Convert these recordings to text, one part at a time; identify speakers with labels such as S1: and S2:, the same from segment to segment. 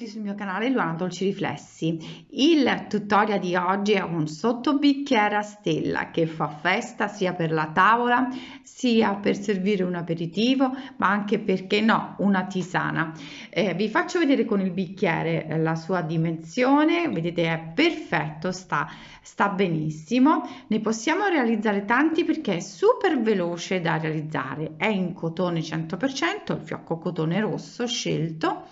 S1: sul mio canale Luana Dolci Riflessi. Il tutorial di oggi è un sottobicchiere a stella che fa festa sia per la tavola sia per servire un aperitivo, ma anche, perché no, una tisana. Vi faccio vedere con il bicchiere la sua dimensione. Vedete, è perfetto, sta benissimo. Ne possiamo realizzare tanti perché è super veloce da realizzare. È in cotone 100%, il fiocco cotone rosso scelto.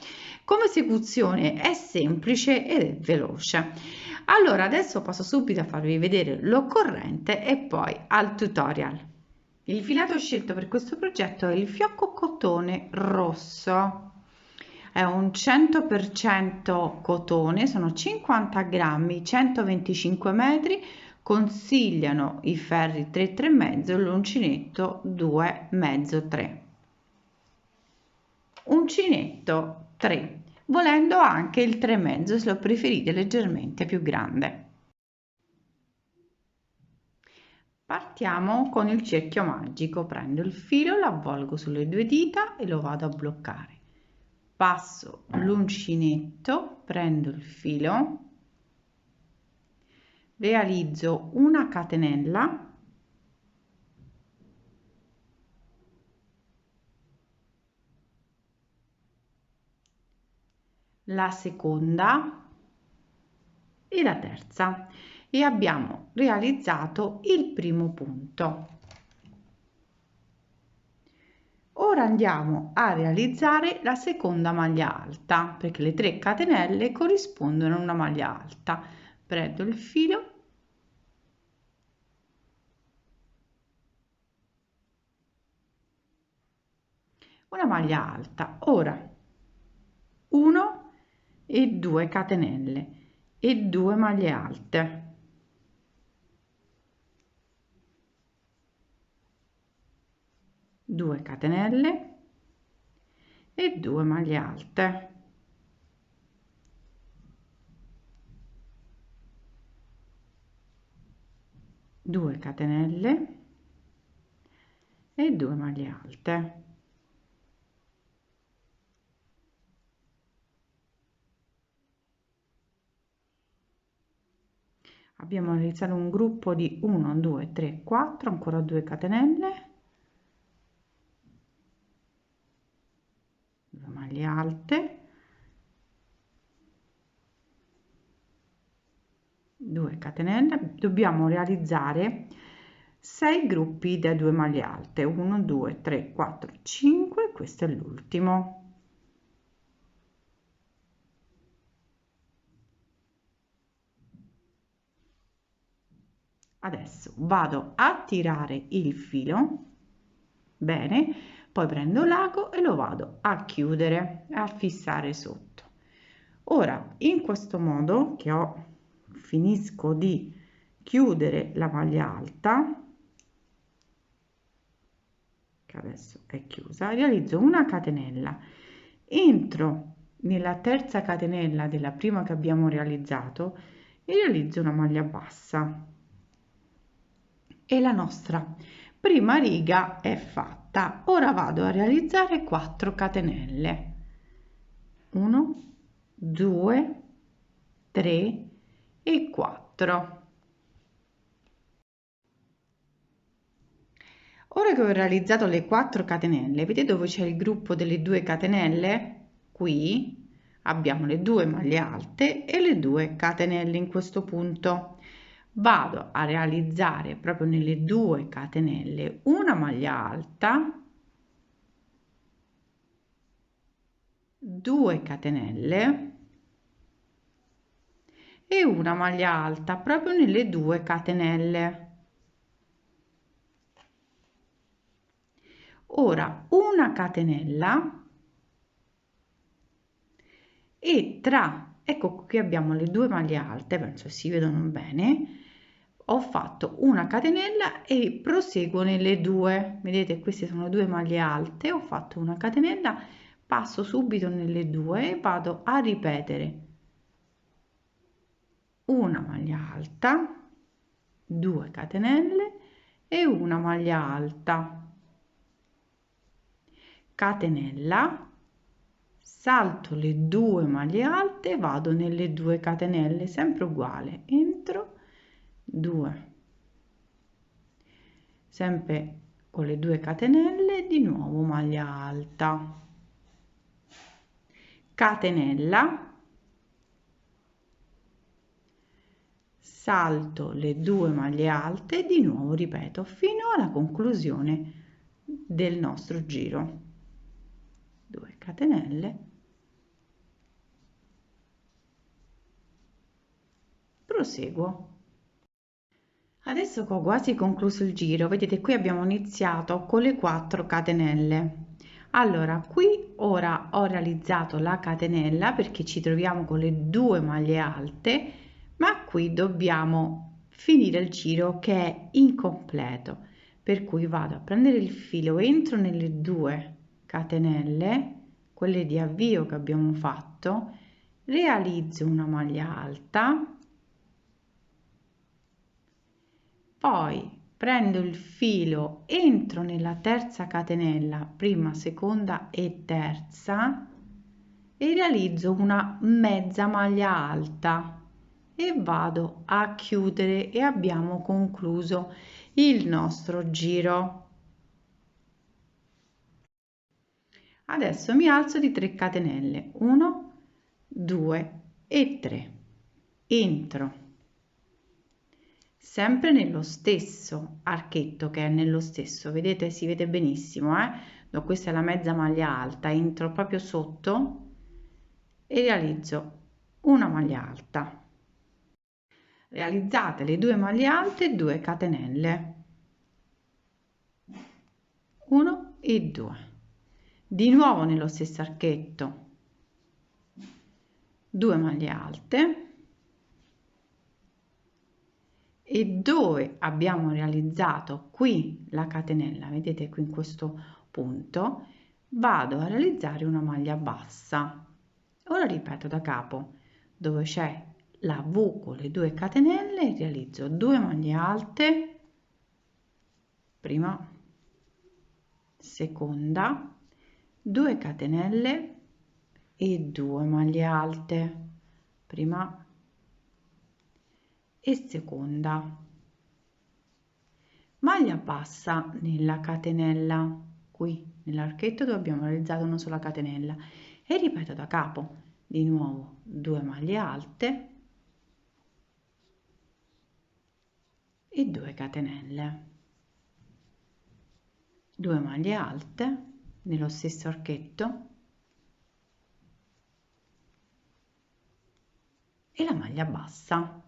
S1: Come esecuzione è semplice ed è veloce. Allora adesso passo subito a farvi vedere l'occorrente e poi al tutorial. Il filato scelto per questo progetto è il fiocco cotone rosso. È un 100% cotone, sono 50 grammi, 125 metri. Consigliano i ferri 3, 3,5, l'uncinetto 2,5, 3. Uncinetto 3, volendo anche il 3,5 se lo preferite leggermente più grande. Partiamo con il cerchio magico. Prendo il filo, lo avvolgo sulle due dita e lo vado a bloccare. Passo l'uncinetto, prendo il filo, realizzo una catenella, la seconda e la terza, e abbiamo realizzato il primo punto. Ora andiamo a realizzare la seconda maglia alta, perché le 3 catenelle corrispondono a una maglia alta. Prendo il filo, una maglia alta, ora 1 e 2 catenelle e 2 maglie alte, due catenelle e 2 maglie alte, due catenelle e 2 maglie alte. Abbiamo realizzato un gruppo di 1 2 3 4, ancora 2 catenelle, 2 maglie alte, 2 catenelle. Dobbiamo realizzare 6 gruppi da 2 maglie alte, 1 2 3 4 5, questo è l'ultimo. Adesso vado a tirare il filo bene, poi prendo l'ago e lo vado a chiudere, a fissare sotto. Ora in questo modo che finisco di chiudere la maglia alta, che adesso è chiusa, realizzo una catenella, entro nella terza catenella della prima che abbiamo realizzato e realizzo una maglia bassa, e la nostra prima riga è fatta. Ora vado a realizzare 4 catenelle, 1 2 3 e 4. Ora che ho realizzato le 4 catenelle, vedete dove c'è il gruppo delle 2 catenelle? Qui abbiamo le 2 maglie alte e le 2 catenelle in questo punto. Vado a realizzare proprio nelle 2 catenelle una maglia alta, 2 catenelle e una maglia alta proprio nelle 2 catenelle. Ora una catenella e ecco qui abbiamo le 2 maglie alte, penso si vedono bene. Ho fatto una catenella e proseguo nelle 2, vedete queste sono 2 maglie alte, ho fatto una catenella, passo subito nelle 2 e vado a ripetere una maglia alta, 2 catenelle e una maglia alta, catenella, salto le 2 maglie alte e vado nelle 2 catenelle, sempre uguale, entro 2, sempre con le 2 catenelle, di nuovo maglia alta, catenella, salto le 2 maglie alte, di nuovo ripeto fino alla conclusione del nostro giro, 2 catenelle, proseguo. Adesso che ho quasi concluso il giro, vedete qui abbiamo iniziato con le 4 catenelle. Allora qui ora ho realizzato la catenella perché ci troviamo con le 2 maglie alte, ma qui dobbiamo finire il giro che è incompleto, per cui vado a prendere il filo, entro nelle 2 catenelle, quelle di avvio che abbiamo fatto, realizzo una maglia alta, poi prendo il filo, entro nella terza catenella, prima, seconda e terza, e realizzo una mezza maglia alta e vado a chiudere e abbiamo concluso il nostro giro. Adesso mi alzo di 3 catenelle, 1, 2 e 3, entro sempre nello stesso archetto, che è nello stesso, vedete, si vede benissimo, no, questa è la mezza maglia alta, entro proprio sotto e realizzo una maglia alta, realizzate le 2 maglie alte, 2 catenelle, 1 e 2, di nuovo nello stesso archetto 2 maglie alte, e dove abbiamo realizzato qui la catenella, vedete qui in questo punto, vado a realizzare una maglia bassa. Ora ripeto da capo, dove c'è la V con le 2 catenelle, realizzo 2 maglie alte, prima, seconda, 2 catenelle e 2 maglie alte, prima e seconda, maglia bassa nella catenella, qui nell'archetto dove abbiamo realizzato una sola catenella, e ripeto da capo di nuovo 2 maglie alte e 2 catenelle, 2 maglie alte nello stesso archetto e la maglia bassa,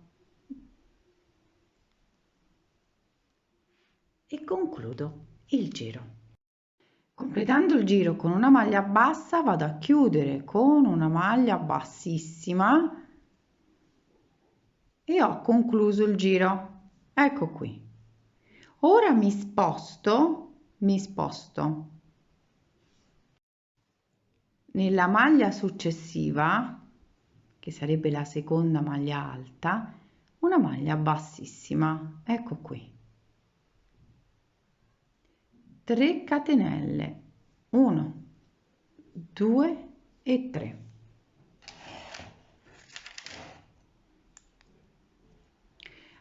S1: e concludo il giro. Completando il giro con una maglia bassa, vado a chiudere con una maglia bassissima e ho concluso il giro. Ecco qui. Ora mi sposto nella maglia successiva, che sarebbe la seconda maglia alta, una maglia bassissima. Ecco qui. 3 catenelle, 1, 2 e 3.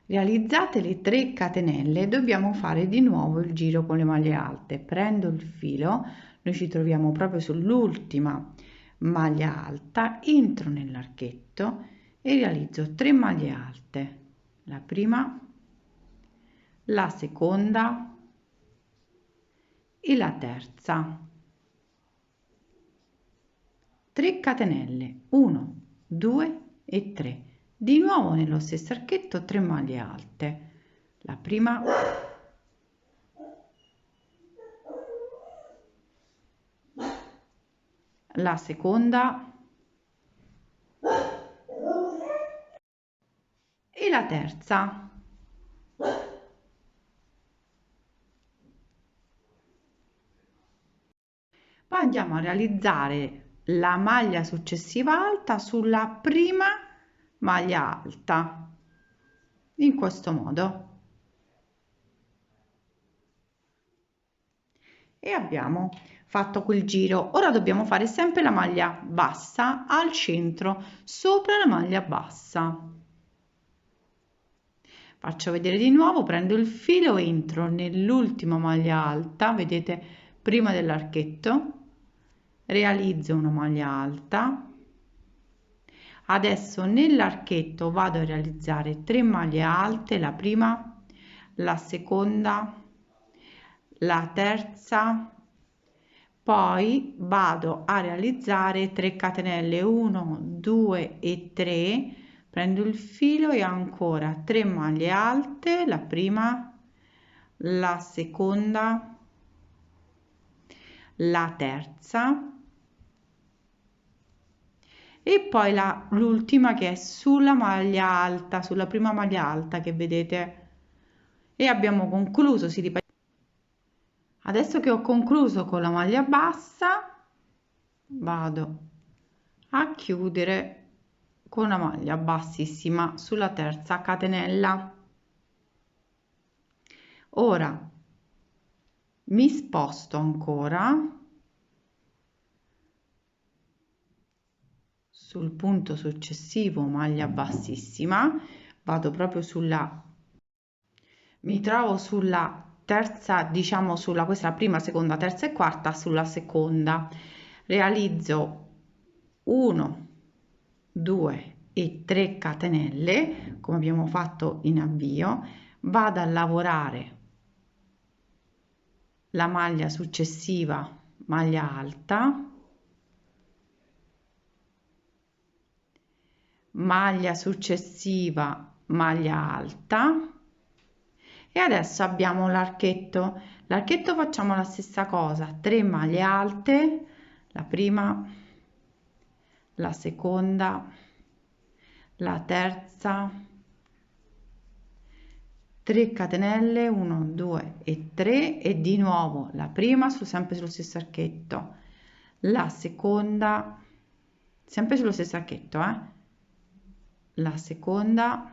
S1: Realizzate le 3 catenelle, dobbiamo fare di nuovo il giro con le maglie alte. Prendo il filo, noi ci troviamo proprio sull'ultima maglia alta, entro nell'archetto e realizzo 3 maglie alte, la prima, la seconda e la terza, 3 catenelle, 1, 2 e 3, di nuovo nello stesso archetto 3 maglie alte, la prima, la seconda e la terza. Poi andiamo a realizzare la maglia successiva alta sulla prima maglia alta, in questo modo. e abbiamo fatto quel giro. Ora dobbiamo fare sempre la maglia bassa al centro sopra la maglia bassa. Faccio vedere di nuovo, prendo il filo, entro nell'ultima maglia alta, vedete, prima dell'archetto, realizzo una maglia alta. Adesso nell'archetto vado a realizzare 3 maglie alte, la prima, la seconda, la terza, poi vado a realizzare 3 catenelle, 1 2 e 3, prendo il filo e ancora 3 maglie alte, la prima, la seconda, la terza e poi l'ultima che è sulla maglia alta, sulla prima maglia alta che vedete, e abbiamo concluso. Si ripete. Adesso che ho concluso con la maglia bassa vado a chiudere con una maglia bassissima sulla terza catenella. Ora mi sposto ancora sul punto successivo, maglia bassissima, vado proprio sulla, mi trovo sulla terza, diciamo sulla, questa è la prima, seconda, terza e quarta, sulla seconda realizzo 1 2 e 3 catenelle come abbiamo fatto in avvio, vado a lavorare la maglia successiva, maglia alta, maglia successiva, maglia alta, e adesso abbiamo l'archetto. L'archetto facciamo la stessa cosa, 3 maglie alte, la prima, la seconda, la terza, 3 catenelle, 1 2 e 3, e di nuovo la prima sempre sullo stesso archetto, la seconda sempre sullo stesso archetto, la seconda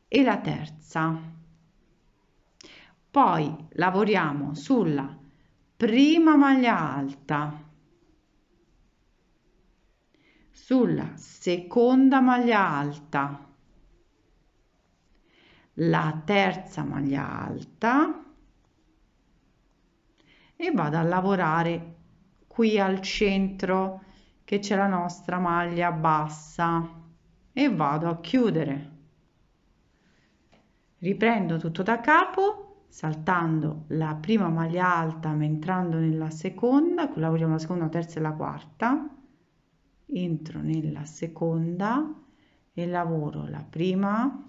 S1: e la terza. Poi lavoriamo sulla prima maglia alta, sulla seconda maglia alta, la terza maglia alta e vado a lavorare qui al centro che c'è la nostra maglia bassa e vado a chiudere. Riprendo tutto da capo saltando la prima maglia alta ma entrando nella seconda, lavoriamo la seconda, la terza e la quarta, entro nella seconda e lavoro la prima,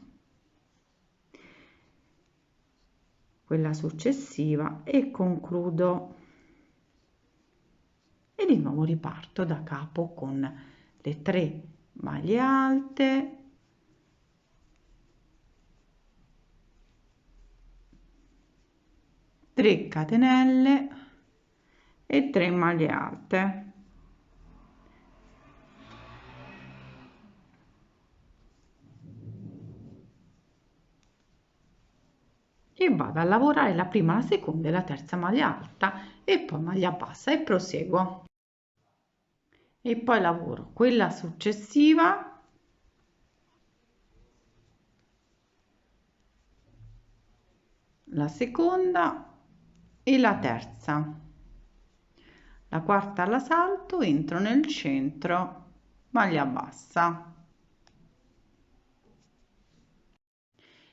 S1: quella successiva e concludo, e di nuovo riparto da capo con le 3 maglie alte, tre catenelle e 3 maglie alte. E vado a lavorare la prima, la seconda e la terza maglia alta e poi maglia bassa e proseguo. E poi lavoro quella successiva, la seconda e la terza, la quarta la salto, entro nel centro, maglia bassa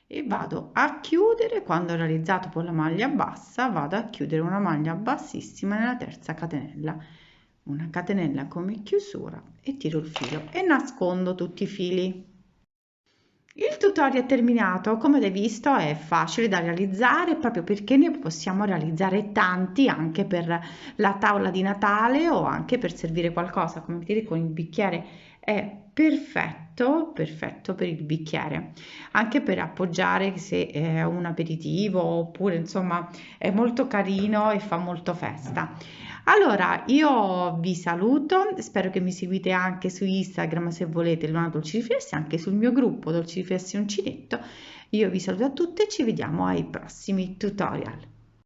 S1: e vado a chiudere. Quando ho realizzato poi la maglia bassa vado a chiudere una maglia bassissima nella terza catenella, una catenella come chiusura e tiro il filo e nascondo tutti i fili. Il tutorial è terminato. Come avete visto è facile da realizzare proprio perché ne possiamo realizzare tanti anche per la tavola di Natale o anche per servire qualcosa. Come vedete con il bicchiere è perfetto per il bicchiere, anche per appoggiare se è un aperitivo, oppure insomma è molto carino e fa molto festa. Allora io vi saluto, spero che mi seguite anche su Instagram se volete, Luana Dolci Riflessi, anche sul mio gruppo Dolci Riflessi Uncinetto. Io vi saluto a tutti e ci vediamo ai prossimi tutorial.